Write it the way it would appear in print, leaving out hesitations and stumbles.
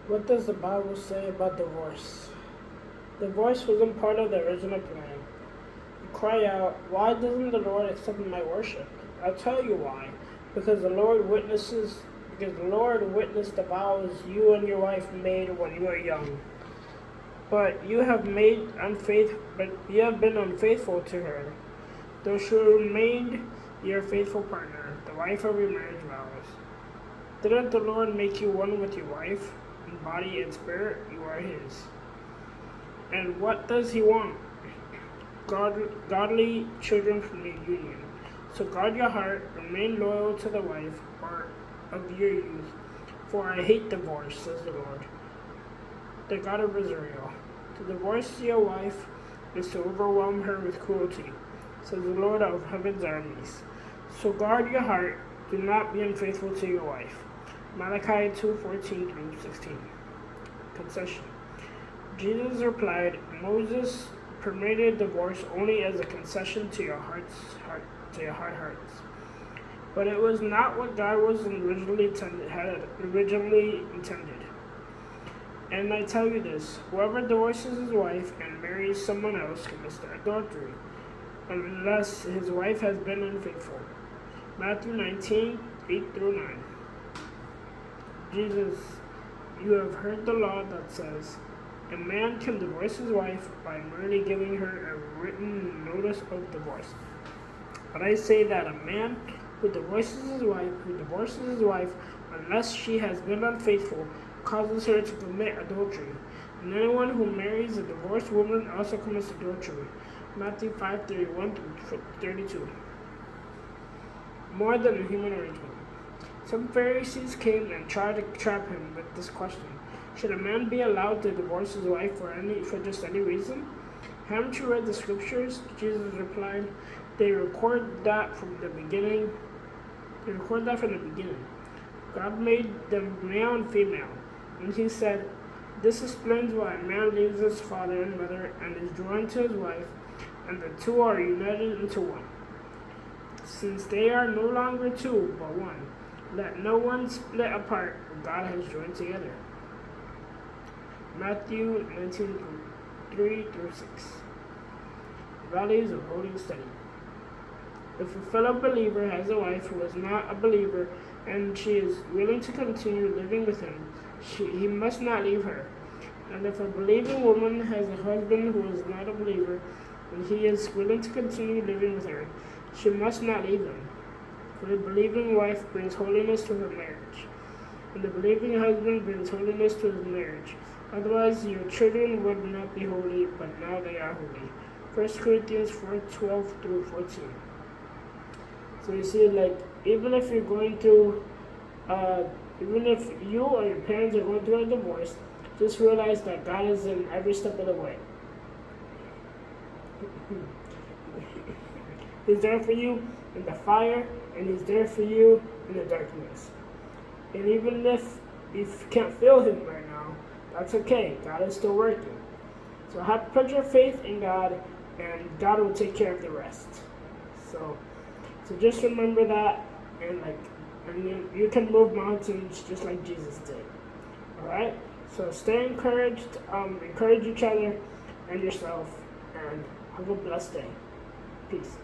What does the Bible say about divorce? Divorce wasn't part of the original plan. You cry out, "Why doesn't the Lord accept my worship?" I'll tell you why. Because the Lord witnessed the vows you and your wife made when you were young. But you have been unfaithful to her, though she remained your faithful partner, the wife of your marriage vows. Didn't the Lord make you one with your wife? In body and spirit, you are His. And what does He want? Godly children from your union. So guard your heart, remain loyal to the wife of your youth. For I hate divorce, says the Lord, the God of Israel. To divorce your wife is to overwhelm her with cruelty, says the Lord of heaven's armies. So guard your heart, do not be unfaithful to your wife. Malachi 2:14 through 16. Concession. Jesus replied, Moses permitted divorce only as a concession to your hard hearts. But it was not what God had originally intended. And I tell you this, whoever divorces his wife and marries someone else commits adultery, unless his wife has been unfaithful. Matthew 19:8 through 9. Jesus, you have heard the law that says, a man can divorce his wife by merely giving her a written notice of divorce. But I say that a man who divorces his wife, unless she has been unfaithful, causes her to commit adultery. And anyone who marries a divorced woman also commits adultery. Matthew 5:31 through 32. More than a human arrangement. Some Pharisees came and tried to trap him with this question. Should a man be allowed to divorce his wife for just any reason? Haven't you read the scriptures? Jesus replied, They record that from the beginning. God made them male and female. And he said, This explains why a man leaves his father and mother and is joined to his wife, and the two are united into one. Since they are no longer two, but one, let no one split apart what God has joined together. Matthew 19:3 through 6. Values of holding steady. If a fellow believer has a wife who is not a believer and she is willing to continue living with him, he must not leave her. And if a believing woman has a husband who is not a believer and he is willing to continue living with her, she must not leave him. For the believing wife brings holiness to her marriage, and the believing husband brings holiness to his marriage. Otherwise, your children would not be holy, but now they are holy. 1 Corinthians 4:12 through 14. So you see, even if you're going through, even if you or your parents are going through a divorce, just realize that God is in every step of the way. He's there for you in the fire, and He's there for you in the darkness. And even if you can't feel Him right now, that's okay. God is still working. So put your faith in God, and God will take care of the rest. So just remember that, and you can move mountains just like Jesus did. All right. So stay encouraged. Encourage each other and yourself, and have a blessed day. Peace.